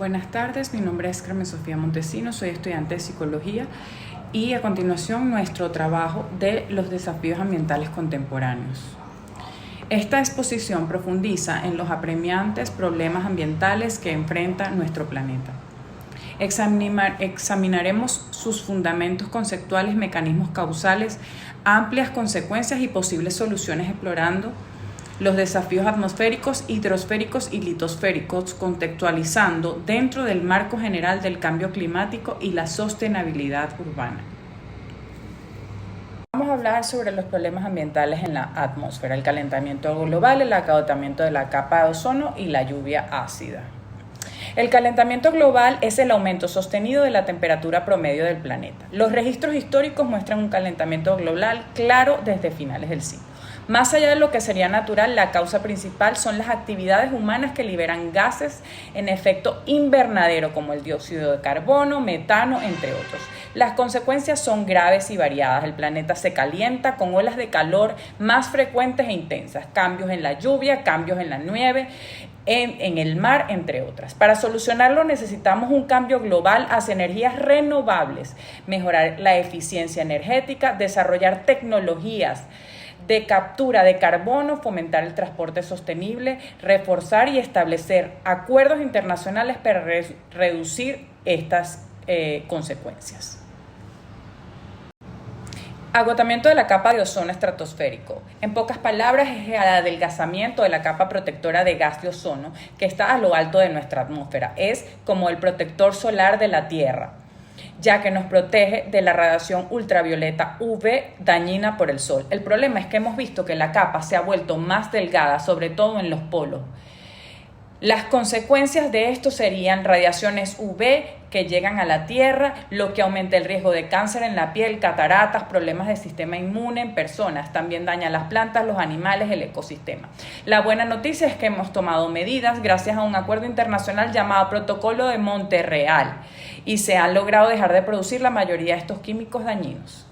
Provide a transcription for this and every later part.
Buenas tardes, mi nombre es Carmen Sofía Montesino, soy estudiante de Psicología y a continuación nuestro trabajo de los desafíos ambientales contemporáneos. Esta exposición profundiza en los apremiantes problemas ambientales que enfrenta nuestro planeta. Examinaremos sus fundamentos conceptuales, mecanismos causales, amplias consecuencias y posibles soluciones explorando los desafíos atmosféricos, hidrosféricos y litosféricos, contextualizando dentro del marco general del cambio climático y la sostenibilidad urbana. Vamos a hablar sobre los problemas ambientales en la atmósfera, el calentamiento global, el agotamiento de la capa de ozono y la lluvia ácida. El calentamiento global es el aumento sostenido de la temperatura promedio del planeta. Los registros históricos muestran un calentamiento global claro desde finales del siglo. Más allá de lo que sería natural, la causa principal son las actividades humanas que liberan gases en efecto invernadero, como el dióxido de carbono, metano, entre otros. Las consecuencias son graves y variadas. El planeta se calienta con olas de calor más frecuentes e intensas, cambios en la lluvia, cambios en la nieve, en el mar, entre otras. Para solucionarlo necesitamos un cambio global hacia energías renovables, mejorar la eficiencia energética, desarrollar tecnologías de captura de carbono, fomentar el transporte sostenible, reforzar y establecer acuerdos internacionales para reducir estas consecuencias. Agotamiento de la capa de ozono estratosférico. En pocas palabras, es el adelgazamiento de la capa protectora de gas de ozono que está a lo alto de nuestra atmósfera. Es como el protector solar de la Tierra, ya que nos protege de la radiación ultravioleta UV dañina por el sol. El problema es que hemos visto que la capa se ha vuelto más delgada, sobre todo en los polos. Las consecuencias de esto serían radiaciones UV que llegan a la Tierra, lo que aumenta el riesgo de cáncer en la piel, cataratas, problemas del sistema inmune en personas. También daña las plantas, los animales, el ecosistema. La buena noticia es que hemos tomado medidas gracias a un acuerdo internacional llamado Protocolo de Montreal y se han logrado dejar de producir la mayoría de estos químicos dañinos.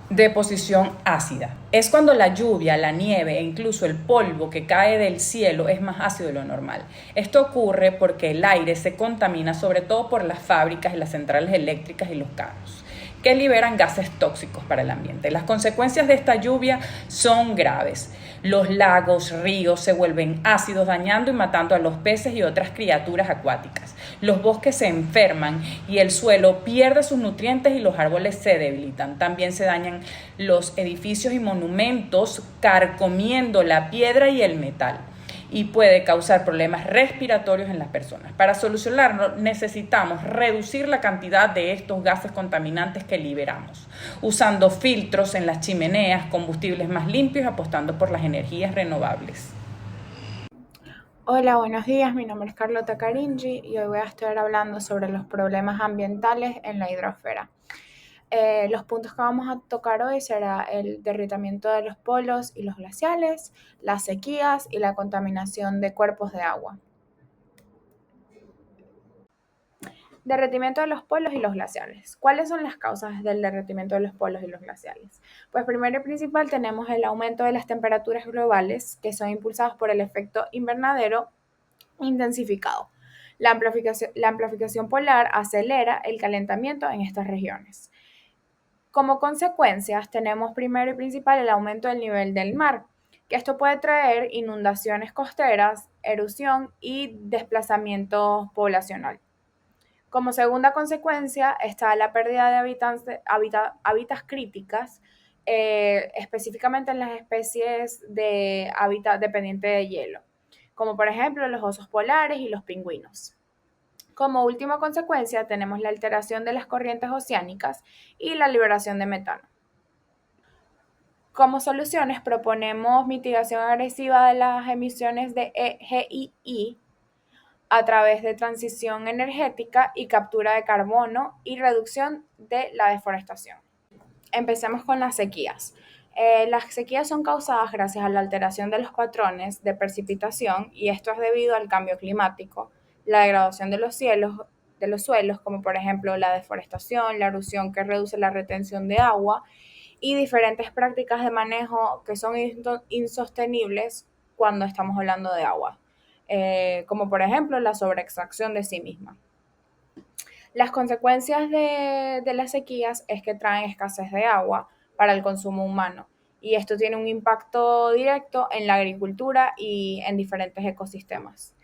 Deposición ácida. Es cuando la lluvia, la nieve e incluso el polvo que cae del cielo es más ácido de lo normal. Esto ocurre porque el aire se contamina sobre todo por las fábricas y las centrales eléctricas y los carros, que liberan gases tóxicos para el ambiente. Las consecuencias de esta lluvia son graves. Los lagos, ríos se vuelven ácidos, dañando y matando a los peces y otras criaturas acuáticas. Los bosques se enferman y el suelo pierde sus nutrientes y los árboles se debilitan. También se dañan los edificios y monumentos, carcomiendo la piedra y el metal, y puede causar problemas respiratorios en las personas. Para solucionarlo necesitamos reducir la cantidad de estos gases contaminantes que liberamos, usando filtros en las chimeneas, combustibles más limpios, apostando por las energías renovables. Hola, buenos días. Mi nombre es Carlota Caringi y hoy voy a estar hablando sobre los problemas ambientales en la hidrosfera. Los puntos que vamos a tocar hoy será el derritamiento de los polos y los glaciales, las sequías y la contaminación de cuerpos de agua. Derretimiento de los polos y los glaciales. ¿Cuáles son las causas del derretimiento de los polos y los glaciales? Pues primero y principal tenemos el aumento de las temperaturas globales que son impulsados por el efecto invernadero intensificado. La amplificación polar acelera el calentamiento en estas regiones. Como consecuencias, tenemos primero y principal el aumento del nivel del mar, que esto puede traer inundaciones costeras, erosión y desplazamiento poblacional. Como segunda consecuencia está la pérdida de hábitats críticas, específicamente en las especies de hábitat dependiente de hielo, como por ejemplo los osos polares y los pingüinos. Como última consecuencia tenemos la alteración de las corrientes oceánicas y la liberación de metano. Como soluciones proponemos mitigación agresiva de las emisiones de EGII a través de transición energética y captura de carbono y reducción de la deforestación. Empecemos con las sequías. Las sequías son causadas gracias a la alteración de los patrones de precipitación y esto es debido al cambio climático, la degradación de los suelos, como por ejemplo la deforestación, la erosión que reduce la retención de agua y diferentes prácticas de manejo que son insostenibles cuando estamos hablando de agua. como por ejemplo la sobreextracción de sí misma. Las consecuencias de las sequías es que traen escasez de agua para el consumo humano y esto tiene un impacto directo en la agricultura y en diferentes ecosistemas.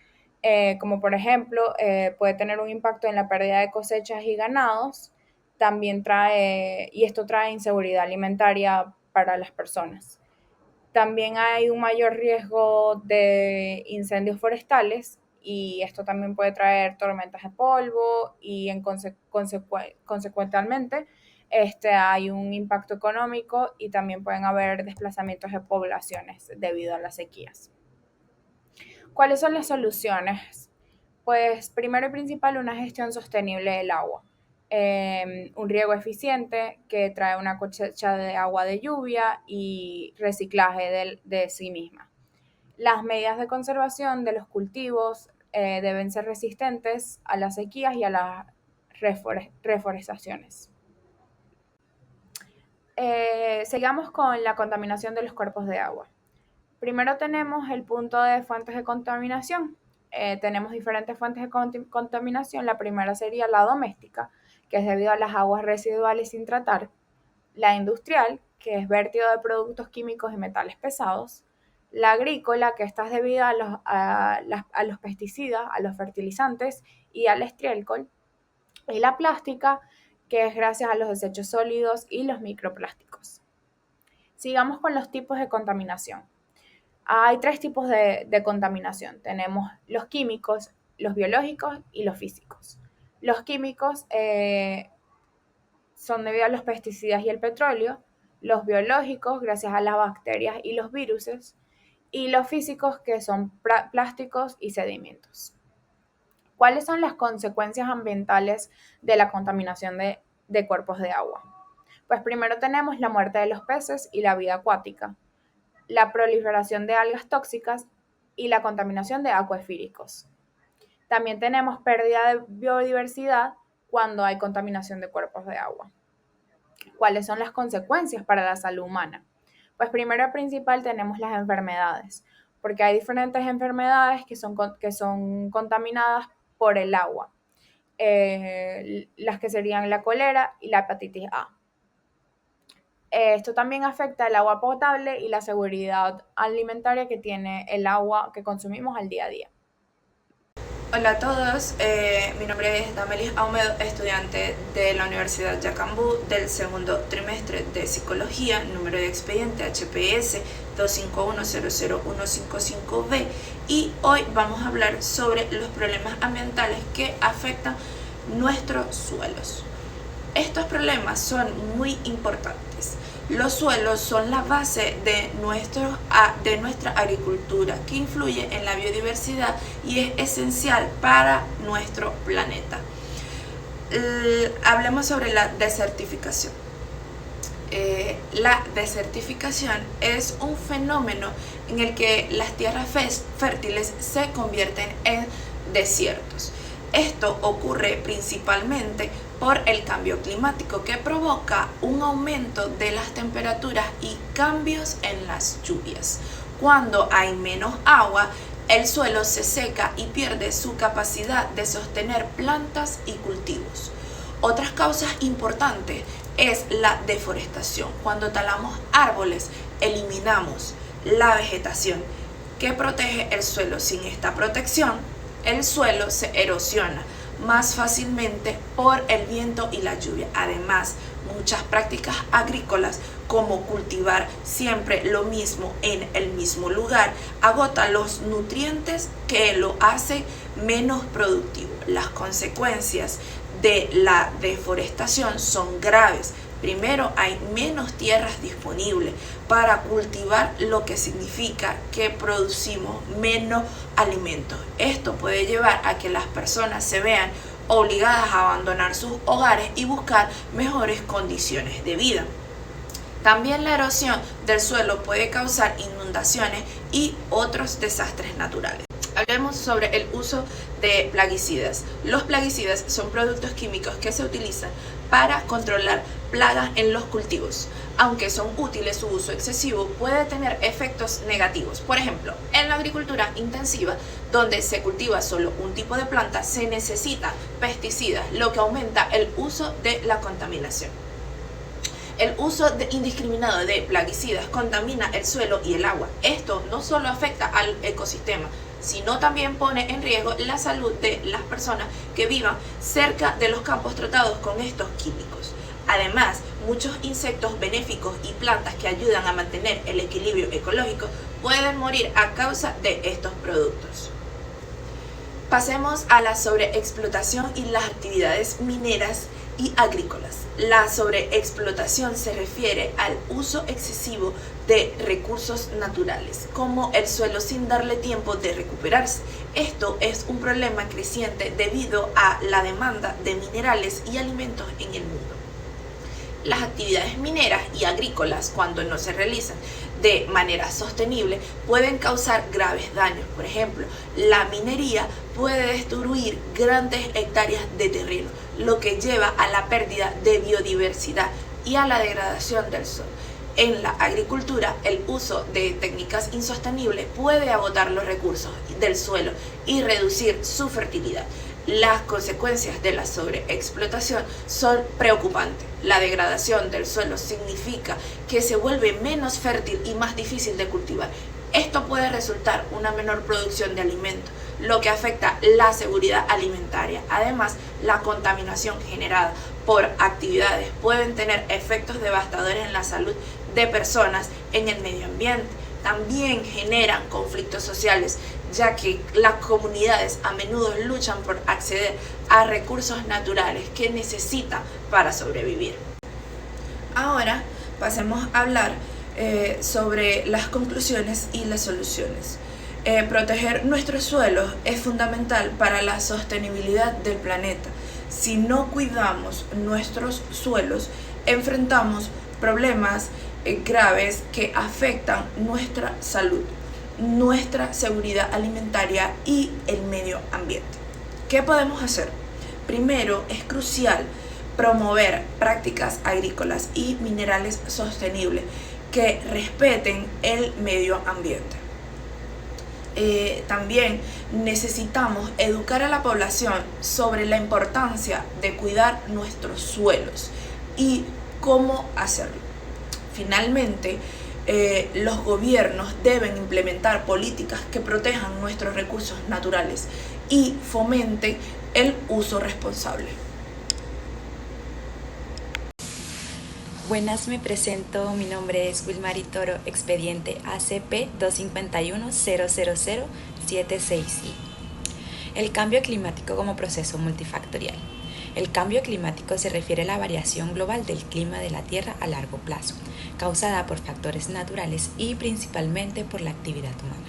Como por ejemplo, puede tener un impacto en la pérdida de cosechas y ganados, también y esto trae inseguridad alimentaria para las personas. También hay un mayor riesgo de incendios forestales y esto también puede traer tormentas de polvo y consecuentemente hay un impacto económico y también pueden haber desplazamientos de poblaciones debido a las sequías. ¿Cuáles son las soluciones? Pues primero y principal, una gestión sostenible del agua. Un riego eficiente que trae una cosecha de agua de lluvia y reciclaje de sí misma. Las medidas de conservación de los cultivos deben ser resistentes a las sequías y a las reforestaciones. Sigamos con la contaminación de los cuerpos de agua. Primero tenemos el punto de fuentes de contaminación. Tenemos diferentes fuentes de contaminación. La primera sería la doméstica, que es debido a las aguas residuales sin tratar. La industrial, que es vertido de productos químicos y metales pesados. La agrícola, que esta es debido a los pesticidas, a los fertilizantes y al estiércol. Y la plástica, que es gracias a los desechos sólidos y los microplásticos. Sigamos con los tipos de contaminación. Hay tres tipos de contaminación. Tenemos los químicos, los biológicos y los físicos. Los químicos son debido a los pesticidas y el petróleo. Los biológicos, gracias a las bacterias y los virus. Y los físicos, que son plásticos y sedimentos. ¿Cuáles son las consecuencias ambientales de la contaminación de cuerpos de agua? Pues primero tenemos la muerte de los peces y la vida acuática, la proliferación de algas tóxicas y la contaminación de acuíferos. También tenemos pérdida de biodiversidad cuando hay contaminación de cuerpos de agua. ¿Cuáles son las consecuencias para la salud humana? Pues primero y principal tenemos las enfermedades, porque hay diferentes enfermedades que son contaminadas por el agua, las que serían la cólera y la hepatitis A. Esto también afecta el agua potable y la seguridad alimentaria que tiene el agua que consumimos al día a día. Hola a todos, mi nombre es Damelis Ahmed, estudiante de la Universidad Yacambú del segundo trimestre de Psicología, número de expediente HPS 251000155B, y hoy vamos a hablar sobre los problemas ambientales que afectan nuestros suelos. Estos problemas son muy importantes. Los suelos son la base de nuestra agricultura, que influye en la biodiversidad y es esencial para nuestro planeta. Hablemos sobre la desertificación. La desertificación es un fenómeno en el que las tierras fértiles se convierten en desiertos. Esto ocurre principalmente por el cambio climático, que provoca un aumento de las temperaturas y cambios en las lluvias. Cuando hay menos agua, el suelo se seca y pierde su capacidad de sostener plantas y cultivos. Otras causas importantes es la deforestación. Cuando talamos árboles, eliminamos la vegetación que protege el suelo. Sin esta protección, el suelo se erosiona más fácilmente por el viento y la lluvia. Además, muchas prácticas agrícolas, como cultivar siempre lo mismo en el mismo lugar, agota los nutrientes que lo hace menos productivo. Las consecuencias de la deforestación son graves. Primero, hay menos tierras disponibles para cultivar, lo que significa que producimos menos alimentos. Esto puede llevar a que las personas se vean obligadas a abandonar sus hogares y buscar mejores condiciones de vida. También la erosión del suelo puede causar inundaciones y otros desastres naturales. Hablemos sobre el uso de plaguicidas. Los plaguicidas son productos químicos que se utilizan para controlar plagas en los cultivos. Aunque son útiles, su uso excesivo puede tener efectos negativos. Por ejemplo, en la agricultura intensiva, donde se cultiva solo un tipo de planta, se necesitan pesticidas, lo que aumenta el uso de la contaminación. El uso indiscriminado de plaguicidas contamina el suelo y el agua. Esto no solo afecta al ecosistema, sino también pone en riesgo la salud de las personas que vivan cerca de los campos tratados con estos químicos. Además, muchos insectos benéficos y plantas que ayudan a mantener el equilibrio ecológico pueden morir a causa de estos productos. Pasemos a la sobreexplotación y las actividades mineras y agrícolas. La sobreexplotación se refiere al uso excesivo de recursos naturales, como el suelo, sin darle tiempo de recuperarse. Esto es un problema creciente debido a la demanda de minerales y alimentos en el mundo. Las actividades mineras y agrícolas, cuando no se realizan de manera sostenible, pueden causar graves daños. Por ejemplo, la minería puede destruir grandes hectáreas de terreno, lo que lleva a la pérdida de biodiversidad y a la degradación del suelo. En la agricultura, el uso de técnicas insostenibles puede agotar los recursos del suelo y reducir su fertilidad. Las consecuencias de la sobreexplotación son preocupantes. La degradación del suelo significa que se vuelve menos fértil y más difícil de cultivar. Esto puede resultar en una menor producción de alimentos, lo que afecta la seguridad alimentaria. Además, la contaminación generada por actividades pueden tener efectos devastadores en la salud de personas en el medio ambiente. También generan conflictos sociales, ya que las comunidades a menudo luchan por acceder a recursos naturales que necesitan para sobrevivir. Ahora pasemos a hablar sobre las conclusiones y las soluciones. Proteger nuestros suelos es fundamental para la sostenibilidad del planeta. Si no cuidamos nuestros suelos, enfrentamos problemas graves que afectan nuestra salud, nuestra seguridad alimentaria y el medio ambiente. ¿Qué podemos hacer? Primero, es crucial promover prácticas agrícolas y minerales sostenibles que respeten el medio ambiente. También necesitamos educar a la población sobre la importancia de cuidar nuestros suelos y cómo hacerlo. Finalmente, los gobiernos deben implementar políticas que protejan nuestros recursos naturales y fomenten el uso responsable. Buenas, me presento, mi nombre es Wilmary Toro, expediente ACP 251-00076I. El cambio climático como proceso multifactorial. El cambio climático se refiere a la variación global del clima de la Tierra a largo plazo, causada por factores naturales y principalmente por la actividad humana.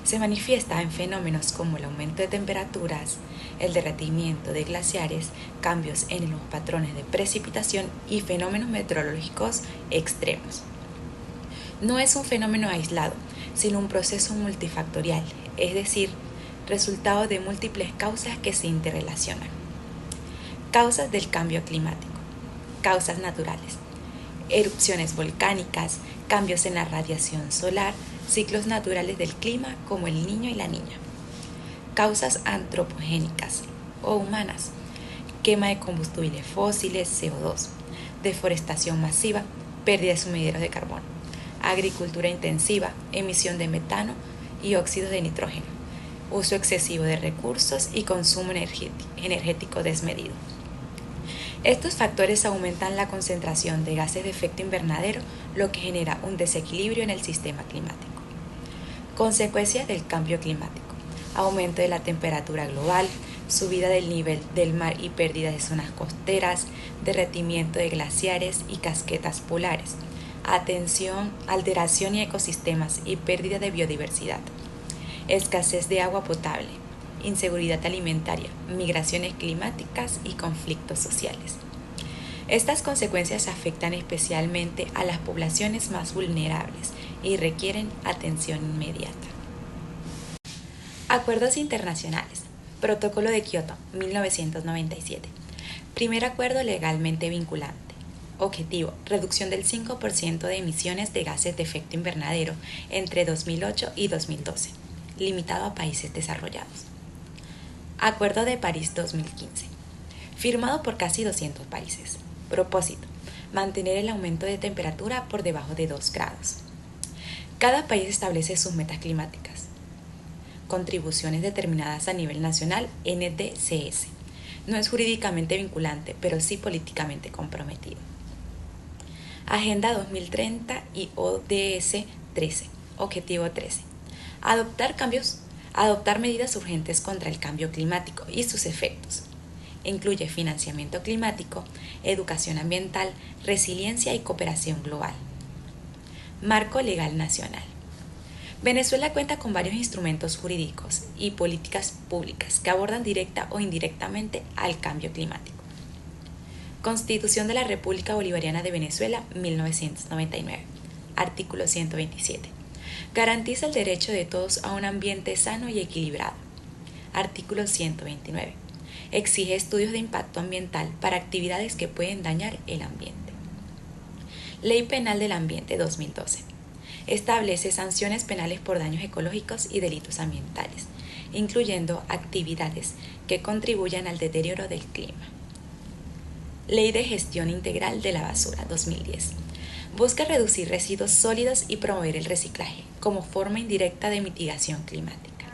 Se manifiesta en fenómenos como el aumento de temperaturas, el derretimiento de glaciares, cambios en los patrones de precipitación y fenómenos meteorológicos extremos. No es un fenómeno aislado, sino un proceso multifactorial, es decir, resultado de múltiples causas que se interrelacionan. Causas del cambio climático. Causas naturales. Erupciones volcánicas, cambios en la radiación solar, ciclos naturales del clima como el Niño y la Niña. Causas antropogénicas o humanas. Quema de combustibles fósiles, CO2, deforestación masiva, pérdida de sumideros de carbono, agricultura intensiva, emisión de metano y óxidos de nitrógeno, uso excesivo de recursos y consumo energético desmedido. Estos factores aumentan la concentración de gases de efecto invernadero, lo que genera un desequilibrio en el sistema climático. Consecuencias del cambio climático: aumento de la temperatura global, subida del nivel del mar y pérdida de zonas costeras, derretimiento de glaciares y casquetas polares, alteración de ecosistemas y pérdida de biodiversidad, escasez de agua potable, inseguridad alimentaria, migraciones climáticas y conflictos sociales. Estas consecuencias afectan especialmente a las poblaciones más vulnerables y requieren atención inmediata. Acuerdos internacionales. Protocolo de Kioto, 1997. Primer acuerdo legalmente vinculante. Objetivo: reducción del 5% de emisiones de gases de efecto invernadero entre 2008 y 2012, limitado a países desarrollados. Acuerdo de París 2015, firmado por casi 200 países. Propósito: mantener el aumento de temperatura por debajo de 2 grados. Cada país establece sus metas climáticas. Contribuciones determinadas a nivel nacional, NDCS. No es jurídicamente vinculante, pero sí políticamente comprometido. Agenda 2030 y ODS 13. Objetivo 13. Adoptar medidas urgentes contra el cambio climático y sus efectos. Incluye financiamiento climático, educación ambiental, resiliencia y cooperación global. Marco legal nacional. Venezuela cuenta con varios instrumentos jurídicos y políticas públicas que abordan directa o indirectamente al cambio climático. Constitución de la República Bolivariana de Venezuela, 1999. Artículo 127. Garantiza el derecho de todos a un ambiente sano y equilibrado. Artículo 129. Exige estudios de impacto ambiental para actividades que pueden dañar el ambiente. Ley Penal del Ambiente 2012. Establece sanciones penales por daños ecológicos y delitos ambientales, incluyendo actividades que contribuyan al deterioro del clima. Ley de Gestión Integral de la Basura 2010. Busca reducir residuos sólidos y promover el reciclaje como forma indirecta de mitigación climática.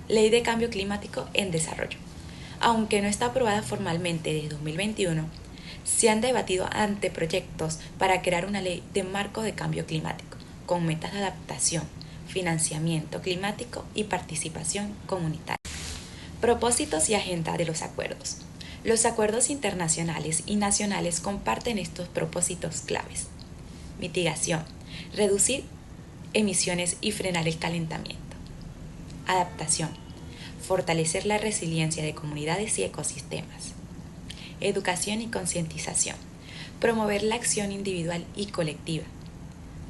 Ley de Cambio Climático en Desarrollo. Aunque no está aprobada formalmente desde 2021, se han debatido anteproyectos para crear una ley de marco de cambio climático, con metas de adaptación, financiamiento climático y participación comunitaria. Propósitos y agenda de los acuerdos. Los acuerdos internacionales y nacionales comparten estos propósitos claves. Mitigación, reducir emisiones y frenar el calentamiento. Adaptación, fortalecer la resiliencia de comunidades y ecosistemas. Educación y concientización, promover la acción individual y colectiva.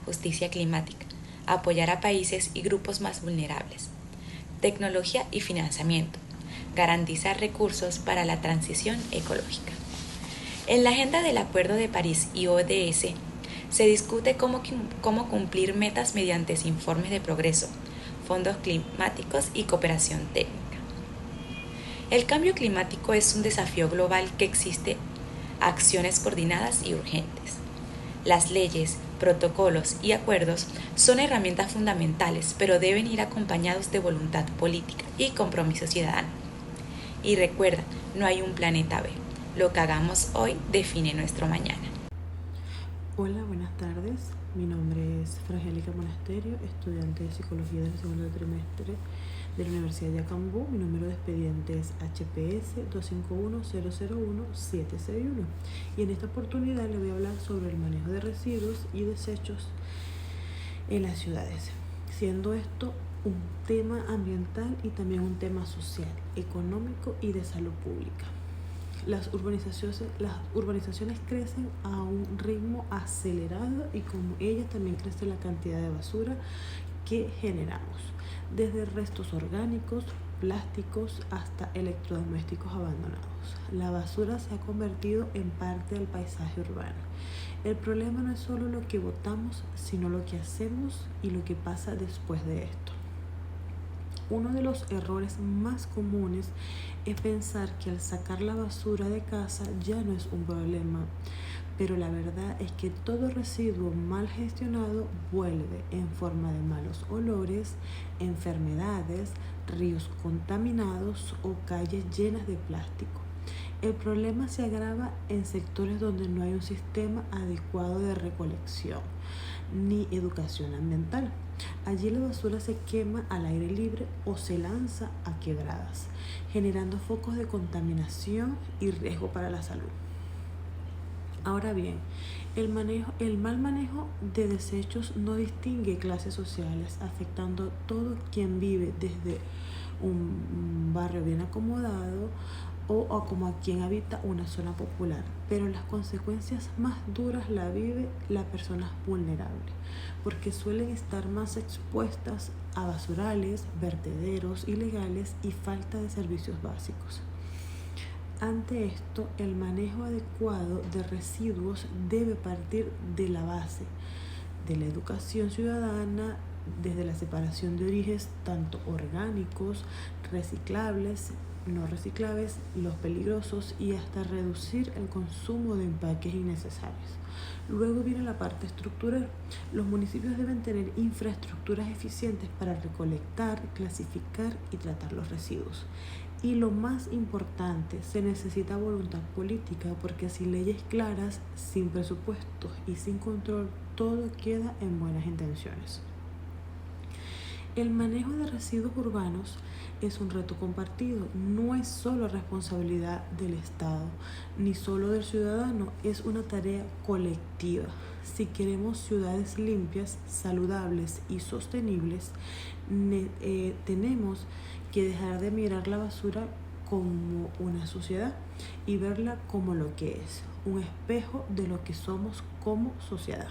Justicia climática, apoyar a países y grupos más vulnerables. Tecnología y financiamiento, garantizar recursos para la transición ecológica. En la agenda del Acuerdo de París y ODS se discute cómo cumplir metas mediante informes de progreso, fondos climáticos y cooperación técnica. El cambio climático es un desafío global que exige acciones coordinadas y urgentes. Las leyes, protocolos y acuerdos son herramientas fundamentales, pero deben ir acompañados de voluntad política y compromiso ciudadano. Y recuerda, no hay un planeta B. Lo que hagamos hoy define nuestro mañana. Hola, buenas tardes. Mi nombre es Frangélica Monasterio, estudiante de Psicología del segundo trimestre de la Universidad de Acambú. Mi número de expediente es HPS 251-001-761. Y en esta oportunidad le voy a hablar sobre el manejo de residuos y desechos en las ciudades, siendo esto un tema ambiental y también un tema social, económico y de salud pública. Las urbanizaciones crecen a un ritmo acelerado y como ellas también crece la cantidad de basura que generamos, desde restos orgánicos, plásticos hasta electrodomésticos abandonados. La basura se ha convertido en parte del paisaje urbano. El problema no es solo lo que botamos, sino lo que hacemos y lo que pasa después de esto. Uno de los errores más comunes es pensar que al sacar la basura de casa ya no es un problema, pero la verdad es que todo residuo mal gestionado vuelve en forma de malos olores, enfermedades, ríos contaminados o calles llenas de plástico. El problema se agrava en sectores donde no hay un sistema adecuado de recolección ni educación ambiental. Allí la basura se quema al aire libre o se lanza a quebradas, generando focos de contaminación y riesgo para la salud. Ahora bien, el mal manejo de desechos no distingue clases sociales, afectando a todo quien vive desde un barrio bien acomodado o como a quien habita una zona popular, pero las consecuencias más duras la vive la persona vulnerable, porque suelen estar más expuestas a basurales, vertederos ilegales y falta de servicios básicos. Ante esto, el manejo adecuado de residuos debe partir de la base de la educación ciudadana, desde la separación de orígenes tanto orgánicos, reciclables, no reciclables, los peligrosos y hasta reducir el consumo de empaques innecesarios. Luego viene la parte estructural. Los municipios deben tener infraestructuras eficientes para recolectar, clasificar y tratar los residuos. Y lo más importante, se necesita voluntad política, porque sin leyes claras, sin presupuestos y sin control, todo queda en buenas intenciones. El manejo de residuos urbanos es un reto compartido, no es solo responsabilidad del Estado, ni solo del ciudadano, es una tarea colectiva. Si queremos ciudades limpias, saludables y sostenibles, tenemos que dejar de mirar la basura como una suciedad y verla como lo que es, un espejo de lo que somos como sociedad.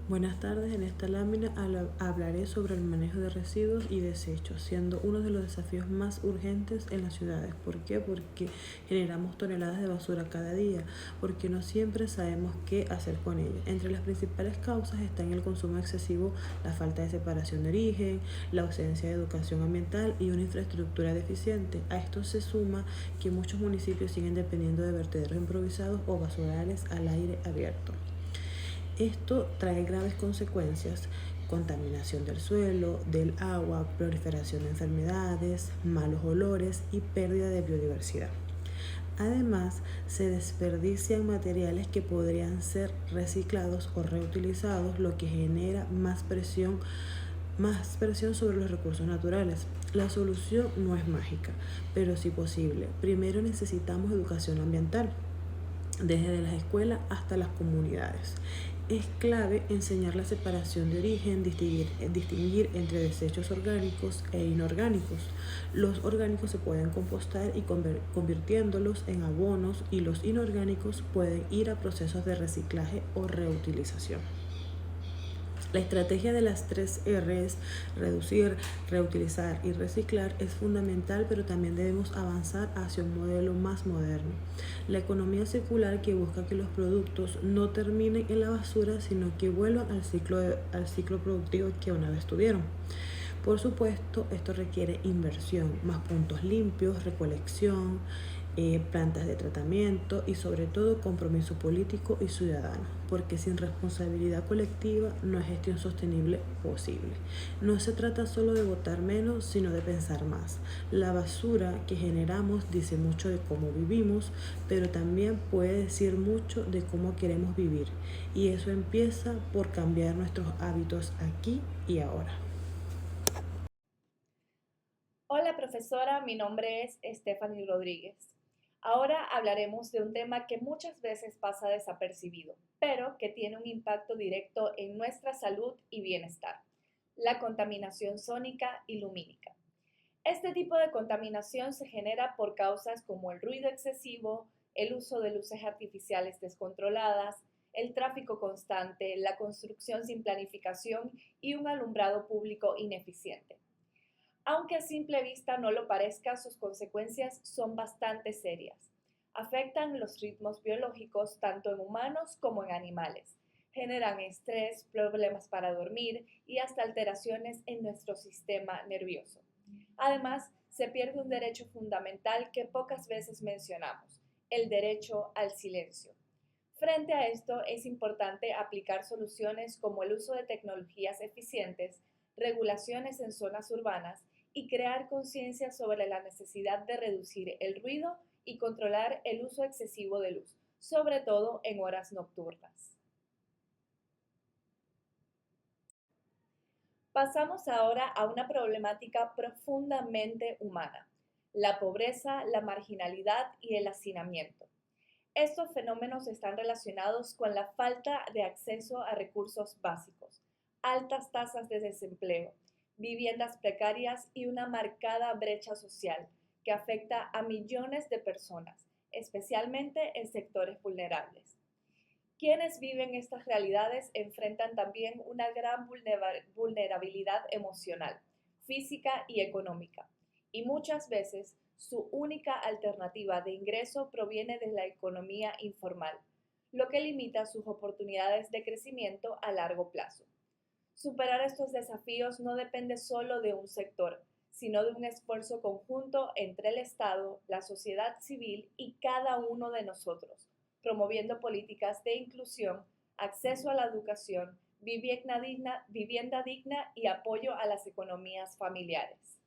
Buenas tardes, en esta lámina hablaré sobre el manejo de residuos y desechos, siendo uno de los desafíos más urgentes en las ciudades. ¿Por qué? Porque generamos toneladas de basura cada día, porque no siempre sabemos qué hacer con ella. Entre las principales causas están el consumo excesivo, la falta de separación de origen, la ausencia de educación ambiental y una infraestructura deficiente. A esto se suma que muchos municipios siguen dependiendo de vertederos improvisados o basurales al aire abierto. Esto trae graves consecuencias: contaminación del suelo, del agua, proliferación de enfermedades, malos olores y pérdida de biodiversidad. Además, se desperdician materiales que podrían ser reciclados o reutilizados, lo que genera más presión sobre los recursos naturales. La solución no es mágica, pero sí posible. Primero necesitamos educación ambiental, desde las escuelas hasta las comunidades. Es clave enseñar la separación de origen, distinguir entre desechos orgánicos e inorgánicos. Los orgánicos se pueden compostar y convirtiéndolos en abonos, y los inorgánicos pueden ir a procesos de reciclaje o reutilización. La estrategia de las 3 R's, reducir, reutilizar y reciclar, es fundamental, pero también debemos avanzar hacia un modelo más moderno. La economía circular, que busca que los productos no terminen en la basura, sino que vuelvan al ciclo productivo que una vez tuvieron. Por supuesto, esto requiere inversión, más puntos limpios, recolección, plantas de tratamiento y sobre todo compromiso político y ciudadano, porque sin responsabilidad colectiva no hay gestión sostenible posible. No se trata solo de botar menos, sino de pensar más. La basura que generamos dice mucho de cómo vivimos, pero también puede decir mucho de cómo queremos vivir, y eso empieza por cambiar nuestros hábitos aquí y ahora. Hola profesora, mi nombre es Stephanie Rodríguez. Ahora hablaremos de un tema que muchas veces pasa desapercibido, pero que tiene un impacto directo en nuestra salud y bienestar: la contaminación sónica y lumínica. Este tipo de contaminación se genera por causas como el ruido excesivo, el uso de luces artificiales descontroladas, el tráfico constante, la construcción sin planificación y un alumbrado público ineficiente. Aunque a simple vista no lo parezca, sus consecuencias son bastante serias. Afectan los ritmos biológicos tanto en humanos como en animales. Generan estrés, problemas para dormir y hasta alteraciones en nuestro sistema nervioso. Además, se pierde un derecho fundamental que pocas veces mencionamos: el derecho al silencio. Frente a esto, es importante aplicar soluciones como el uso de tecnologías eficientes, regulaciones en zonas urbanas y crear conciencia sobre la necesidad de reducir el ruido y controlar el uso excesivo de luz, sobre todo en horas nocturnas. Pasamos ahora a una problemática profundamente humana: la pobreza, la marginalidad y el hacinamiento. Estos fenómenos están relacionados con la falta de acceso a recursos básicos, altas tasas de desempleo, viviendas precarias y una marcada brecha social que afecta a millones de personas, especialmente en sectores vulnerables. Quienes viven estas realidades enfrentan también una gran vulnerabilidad emocional, física y económica, y muchas veces Su única alternativa de ingreso proviene de la economía informal, lo que limita sus oportunidades de crecimiento a largo plazo. Superar estos desafíos no depende solo de un sector, sino de un esfuerzo conjunto entre el Estado, la sociedad civil y cada uno de nosotros, promoviendo políticas de inclusión, acceso a la educación, vivienda digna y apoyo a las economías familiares.